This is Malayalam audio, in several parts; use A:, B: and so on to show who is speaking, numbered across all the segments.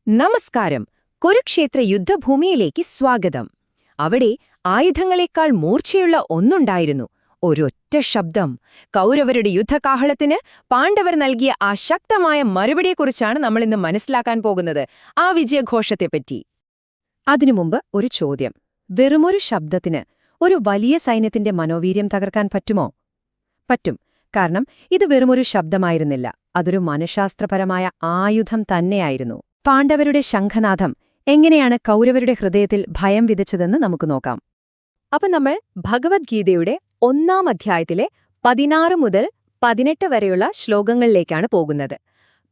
A: നമസ്കാരം. കുരുക്ഷേത്ര യുദ്ധഭൂമിയിലേക്ക് സ്വാഗതം. അവിടെ ആയുധങ്ങളെക്കാൾ മൂർച്ചയുള്ള ഒന്നുണ്ടായിരുന്നു. ഒരൊറ്റ ശബ്ദം. കൗരവരുടെ യുദ്ധകാഹളത്തിന് പാണ്ഡവർ നൽകിയ ആ ശക്തമായ മറുപടിയെക്കുറിച്ചാണ് നമ്മളിന്ന് മനസ്സിലാക്കാൻ പോകുന്നത്, ആ വിജയഘോഷത്തെപ്പറ്റി. അതിനു മുമ്പ് ഒരു ചോദ്യം. വെറുമൊരു ശബ്ദത്തിന് ഒരു വലിയ സൈന്യത്തിന്റെ മനോവീര്യം തകർക്കാൻ പറ്റുമോ? പറ്റും. കാരണം ഇത് വെറുമൊരു ശബ്ദമായിരുന്നില്ല, അതൊരു മനഃശാസ്ത്രപരമായ ആയുധം തന്നെയായിരുന്നു. പാണ്ഡവരുടെ ശംഖനാദം എങ്ങനെയാണ് കൗരവരുടെ ഹൃദയത്തിൽ ഭയം വിതച്ചതെന്ന് നമുക്ക് നോക്കാം. അപ്പം നമ്മൾ ഭഗവത്ഗീതയുടെ 1-ാം അധ്യായത്തിലെ 16 മുതൽ 18 വരെയുള്ള ശ്ലോകങ്ങളിലേക്കാണ് പോകുന്നത്.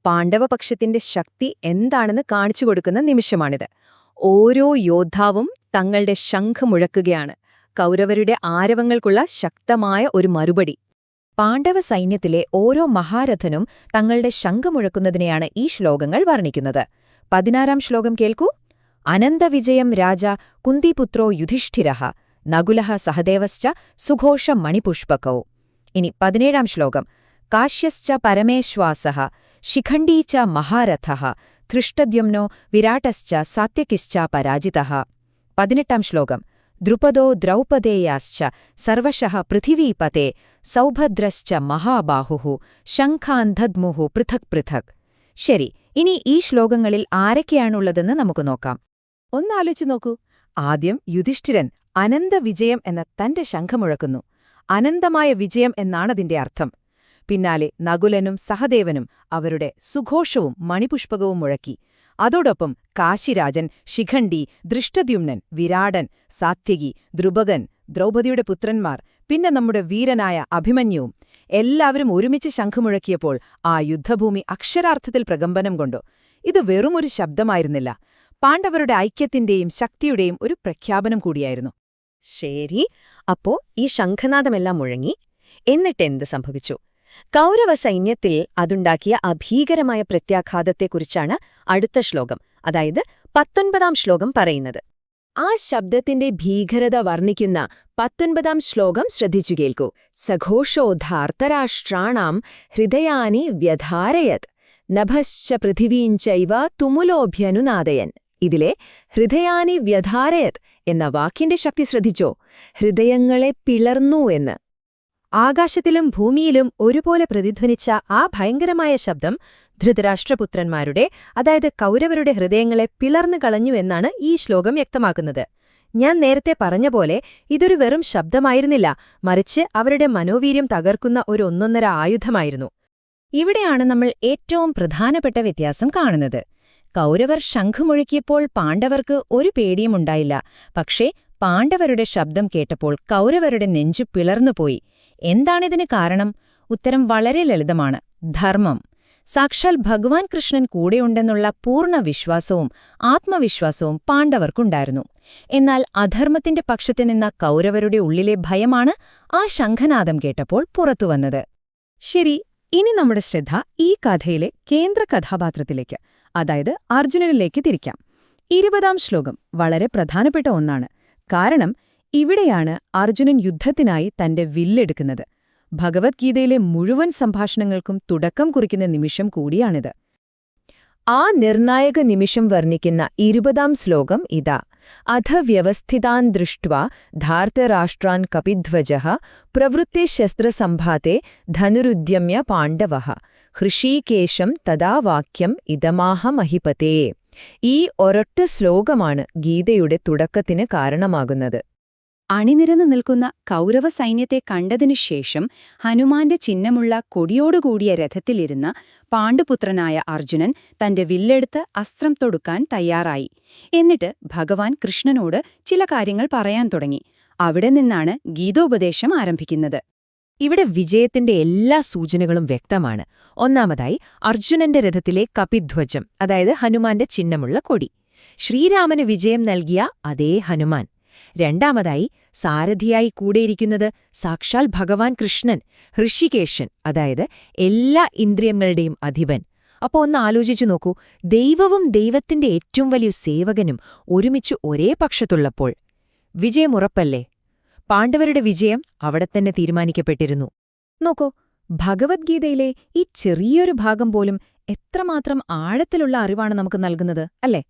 A: പാണ്ഡവപക്ഷത്തിന്റെ ശക്തി എന്താണെന്ന് കാണിച്ചു കൊടുക്കുന്ന നിമിഷമാണിത്. ഓരോ യോദ്ധാവും തങ്ങളുടെ ശംഖ് മുഴക്കുകയാണ്. കൗരവരുടെ ആരവങ്ങൾക്കുള്ള ശക്തമായ ഒരു മറുപടി. പാണ്ഡവ സൈന്യത്തിലെ ഓരോ മഹാരഥനും തങ്ങളുടെ ശംഖ് മുഴക്കുന്നതിനെയാണ് ഈ ശ്ലോകങ്ങൾ വർണ്ണിക്കുന്നത്. 16-ാം ശ്ലോകം കേൾക്കൂ. അനന്തവിജയം രാജ കുന്തിപുത്രോ യുധിഷ്ഠിരഃ നകുലഃ സഹദേവശ്ച സുഘോഷ മണിപുഷ്പകൗ. ഇനി 17-ാം ശ്ലോകം. കാശ്യശ്ച പരമേശ്വാസഃ ശിഖണ്ഡീ ച മഹാരഥഃ ധൃഷ്ടദ്യുമ്നോ വിരാടശ്ച സാത്യകിശ്ച പരാജിതഃ. 18-ാം ശ്ലോകം. ദ്രുപദോ ദ്രൗപദേയാശ്ച സർവശഃ പൃഥിവീപതേ സൗഭദ്രശ്ച മഹാബാഹുഃ ശംഖാൻ ദദ്മുഃ പൃഥക് പൃഥക്. ശരി, ഇനി ഈ ശ്ലോകങ്ങളിൽ ആരൊക്കെയാണുള്ളതെന്ന് നമുക്ക് നോക്കാം. ഒന്നാലോചിച്ചു നോക്കൂ. ആദ്യം യുധിഷ്ഠിരൻ അനന്തവിജയം എന്ന തന്റെ ശംഖമുഴക്കുന്നു. അനന്തമായ വിജയം എന്നാണതിന്റെ അർത്ഥം. പിന്നാലെ നകുലനും സഹദേവനും അവരുടെ സുഘോഷവും മണിപുഷ്പകവും മുഴക്കി. അതോടൊപ്പം കാശിരാജൻ, ശിഖണ്ഡി, ദൃഷ്ടദ്യുമ്നൻ, വിരാടൻ, സാത്യകി, ദ്രുപദൻ, ദ്രൗപദിയുടെ പുത്രന്മാർ, പിന്നെ നമ്മുടെ വീരനായ അഭിമന്യുവും എല്ലാവരും ഒരുമിച്ച് ശംഖുമുഴക്കിയപ്പോൾ ആ യുദ്ധഭൂമി അക്ഷരാർത്ഥത്തിൽ പ്രകമ്പനം കൊണ്ടു. ഇത് വെറുമൊരു ശബ്ദമായിരുന്നില്ല, പാണ്ഡവരുടെ ഐക്യത്തിന്റെയും ശക്തിയുടെയും ഒരു പ്രഖ്യാപനം കൂടിയായിരുന്നു. ശരി, അപ്പോ ഈ ശംഖനാദമെല്ലാം മുഴങ്ങി. എന്നിട്ടെന്ത് സംഭവിച്ചു? കൗരവ സൈന്യത്തിൽ അതുണ്ടാക്കിയ അഭീകരമായ പ്രത്യാഘാതത്തെക്കുറിച്ചാണ് അടുത്ത ശ്ലോകം, അതായത് 19-ാം ശ്ലോകം പറയുന്നത്. ആ ശബ്ദത്തിന്റെ ഭീകരത വർണ്ണിക്കുന്ന 19-ാം ശ്ലോകം ശ്രദ്ധിച്ചു കേൾക്കൂ. സഘോഷോ ധാർത്തരാഷ്ട്രാണാം ഹൃദയാനി വ്യധാരയത് നഭശ്ച പൃഥിവീഞ്ചൈവ തുമുലോഭ്യനുനാദയൻ. ഇതിലെ ഹൃദയാനി വ്യധാരയത് എന്ന വാക്കിന്റെ ശക്തി ശ്രദ്ധിച്ചോ? ഹൃദയങ്ങളെ പിളർന്നു എന്ന്. ആകാശത്തിലും ഭൂമിയിലും ഒരുപോലെ പ്രതിധ്വനിച്ച ആ ഭയങ്കരമായ ശബ്ദം ധൃതരാഷ്ട്രപുത്രന്മാരുടെ, അതായത് കൗരവരുടെ ഹൃദയങ്ങളെ പിളർന്നു കളഞ്ഞു എന്നാണ് ഈ ശ്ലോകം വ്യക്തമാക്കുന്നത്. ഞാൻ നേരത്തെ പറഞ്ഞ പോലെ ഇതൊരു വെറും ശബ്ദമായിരുന്നില്ല, മറിച്ച് അവരുടെ മനോവീര്യം തകർക്കുന്ന ഒരു ഒന്നൊന്നര ആയുധമായിരുന്നു. ഇവിടെയാണ് നമ്മൾ ഏറ്റവും പ്രധാനപ്പെട്ട വ്യത്യാസം കാണുന്നത്. കൗരവർ ശംഖുമുഴക്കിയപ്പോൾ പാണ്ഡവർക്ക് ഒരു പേടിയുമുണ്ടായില്ല. പക്ഷേ പാണ്ഡവരുടെ ശബ്ദം കേട്ടപ്പോൾ കൗരവരുടെ നെഞ്ചു പിളർന്നുപോയി. എന്താണിതിന് കാരണം? ഉത്തരം വളരെ ലളിതമാണ്: ധർമ്മം. സാക്ഷാൽ ഭഗവാൻ കൃഷ്ണൻ കൂടെയുണ്ടെന്നുള്ള പൂർണ്ണ വിശ്വാസവും ആത്മവിശ്വാസവും പാണ്ഡവർക്കുണ്ടായിരുന്നു. എന്നാൽ അധർമ്മത്തിന്റെ പക്ഷത്തു നിന്ന കൗരവരുടെ ഉള്ളിലെ ഭയമാണ് ആ ശംഖനാദം കേട്ടപ്പോൾ പുറത്തുവന്നത്. ശരി, ഇനി നമ്മുടെ ശ്രദ്ധ ഈ കഥയിലെ കേന്ദ്ര കഥാപാത്രത്തിലേക്ക്, അതായത് അർജുനനിലേക്ക് തിരിക്കാം. 20-ാം ശ്ലോകം വളരെ പ്രധാനപ്പെട്ട ഒന്നാണ്. കാരണം ഇവിടെയാണ് അർജുനൻ യുദ്ധത്തിനായി തന്റെ വില്ലെടുക്കുന്നത്. ഭഗവത്ഗീതയിലെ മുഴുവൻ സംഭാഷണങ്ങൾക്കും തുടക്കം കുറിക്കുന്ന നിമിഷം കൂടിയാണിത്. ആ നിർണായക നിമിഷം വർണ്ണിക്കുന്ന 20-ാം ശ്ലോകം ഇതാ. അഥ വ്യവസ്ഥിതാൻ ദൃഷ്ട്വാ ധാർത്തരാഷ്ട്രാൻ കപിധ്വജഃ പ്രവൃത്തെ ശസ്ത്രസംഭാതെ ധനുരുദ്യമയ പാണ്ഡവഃ ഹൃഷീകേശം തദാ വാക്യം ഇദമാഹ മഹിപതേ. ഈ ഒരൊറ്റ ശ്ലോകമാണ് ഗീതയുടെ തുടക്കത്തിന് കാരണമാകുന്നത്. അണിനിരന്നു നിൽക്കുന്ന കൗരവ സൈന്യത്തെ കണ്ടതിനുശേഷം ഹനുമാന്റെ ചിഹ്നമുള്ള കൊടിയോടുകൂടിയ രഥത്തിലിരുന്ന പാണ്ഡുപുത്രനായ അർജുനൻ തന്റെ വില്ലെടുത്ത് അസ്ത്രം തൊടുക്കാൻ തയ്യാറായി. എന്നിട്ട് ഭഗവാൻ കൃഷ്ണനോട് ചില കാര്യങ്ങൾ പറയാൻ തുടങ്ങി. അവിടെ നിന്നാണ് ഗീതോപദേശം ആരംഭിക്കുന്നത്. ഇവിടെ വിജയത്തിന്റെ എല്ലാ സൂചനകളും വ്യക്തമാണ്. ഒന്നാമതായി അർജുനന്റെ രഥത്തിലെ കപിധ്വജം, അതായത് ഹനുമാന്റെ ചിഹ്നമുള്ള കൊടി. ശ്രീരാമന് വിജയം നൽകിയ അതേ ഹനുമാൻ. രണ്ടാമതായി സാരഥിയായി കൂടെയിരിക്കുന്നത് സാക്ഷാൽ ഭഗവാൻ കൃഷ്ണൻ, ഋഷികേശൻ, അതായത് എല്ലാ ഇന്ദ്രിയങ്ങളുടെയും അധിപൻ. അപ്പോൾ ഒന്ന് ആലോചിച്ചു നോക്കൂ, ദൈവവും ദൈവത്തിന്റെ ഏറ്റവും വലിയ സേവകനും ഒരുമിച്ച് ഒരേ പക്ഷത്തുള്ളപ്പോൾ വിജയമുറപ്പല്ലേ? പാണ്ഡവരുടെ വിജയം അവിടെത്തന്നെ തീരുമാനിക്കപ്പെട്ടിരുന്നു. നോക്കൂ, ഭഗവത്ഗീതയിലെ ഈ ചെറിയൊരു ഭാഗം പോലും എത്രമാത്രം ആഴത്തിലുള്ള അറിവാണ് നമുക്ക് നൽകുന്നത്, അല്ലേ?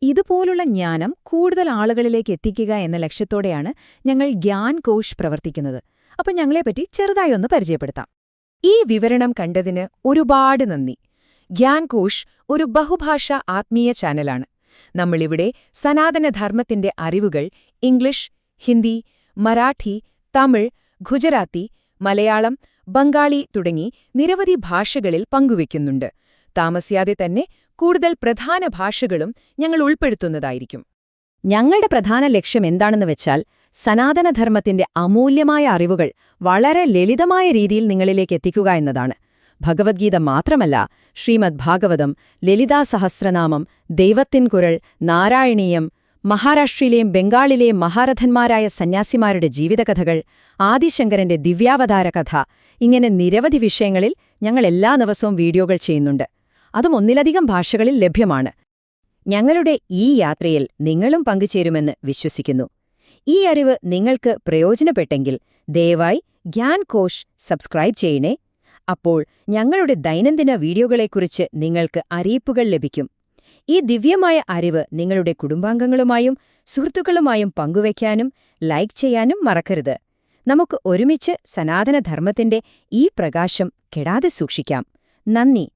A: ഇതുപോലുള്ള ജ്ഞാനം കൂടുതൽ ആളുകളിലേക്ക് എത്തിക്കുക എന്ന ലക്ഷ്യത്തോടെയാണ് ഞങ്ങൾ ഗ്യാൻ കോഷ് പ്രവർത്തിക്കുന്നത്. അപ്പം ഞങ്ങളെപ്പറ്റി ചെറുതായി ഒന്ന് പരിചയപ്പെടുത്താം. ഈ വിവരണം കണ്ടതിന് ഒരുപാട് നന്ദി. ഗ്യാൻ കോഷ് ഒരു ബഹുഭാഷാ ആത്മീയ ചാനലാണ്. നമ്മളിവിടെ സനാതനധർമ്മത്തിന്റെ അറിവുകൾ ഇംഗ്ലീഷ്, ഹിന്ദി, മറാഠി, തമിഴ്, ഗുജറാത്തി, മലയാളം, ബംഗാളി തുടങ്ങി നിരവധി ഭാഷകളിൽ പങ്കുവയ്ക്കുന്നുണ്ട്. താമസിയാതെ തന്നെ കൂടുതൽ പ്രധാന ഭാഷകളും ഞങ്ങൾ ഉൾപ്പെടുത്തുന്നതായിരിക്കും. ഞങ്ങളുടെ പ്രധാന ലക്ഷ്യം എന്താണെന്ന് വെച്ചാൽ സനാതനധർമ്മത്തിന്റെ അമൂല്യമായ അറിവുകൾ വളരെ ലളിതമായ രീതിയിൽ നിങ്ങളിലേക്ക് എത്തിക്കുക എന്നതാണ്. ഭഗവത്ഗീത മാത്രമല്ല, ശ്രീമദ് ഭാഗവതം, ലളിതാ സഹസ്രനാമം, ദൈവത്തിൻ കുരൾ, നാരായണീയം, മഹാരാഷ്ട്രയിലെയും ബംഗാളിലെയും മഹാരഥന്മാരായ സന്യാസിമാരുടെ ജീവിതകഥകൾ, ആദിശങ്കരന്റെ ദിവ്യാവതാര കഥ, ഇങ്ങനെ നിരവധി വിഷയങ്ങളിൽ ഞങ്ങൾ എല്ലാ ദിവസവും വീഡിയോകൾ ചെയ്യുന്നുണ്ട്. അതും ഒന്നിലധികം ഭാഷകളിൽ ലഭ്യമാണ്. ഞങ്ങളുടെ ഈ യാത്രയിൽ നിങ്ങളും പങ്കുചേരുമെന്ന് വിശ്വസിക്കുന്നു. ഈ അറിവ് നിങ്ങൾക്ക് പ്രയോജനപ്പെട്ടെങ്കിൽ ദയവായി ഗ്യാൻ കോഷ് സബ്സ്ക്രൈബ് ചെയ്യണേ. അപ്പോൾ ഞങ്ങളുടെ ദൈനംദിന വീഡിയോകളെക്കുറിച്ച് നിങ്ങൾക്ക് അറിയിപ്പുകൾ ലഭിക്കും. ഈ ദിവ്യമായ അറിവ് നിങ്ങളുടെ കുടുംബാംഗങ്ങളുമായും സുഹൃത്തുക്കളുമായും പങ്കുവയ്ക്കാനും ലൈക്ക് ചെയ്യാനും മറക്കരുത്. നമുക്ക് ഒരുമിച്ച് സനാതനധർമ്മത്തിന്റെ ഈ പ്രകാശം കെടാതെ സൂക്ഷിക്കാം. നന്ദി.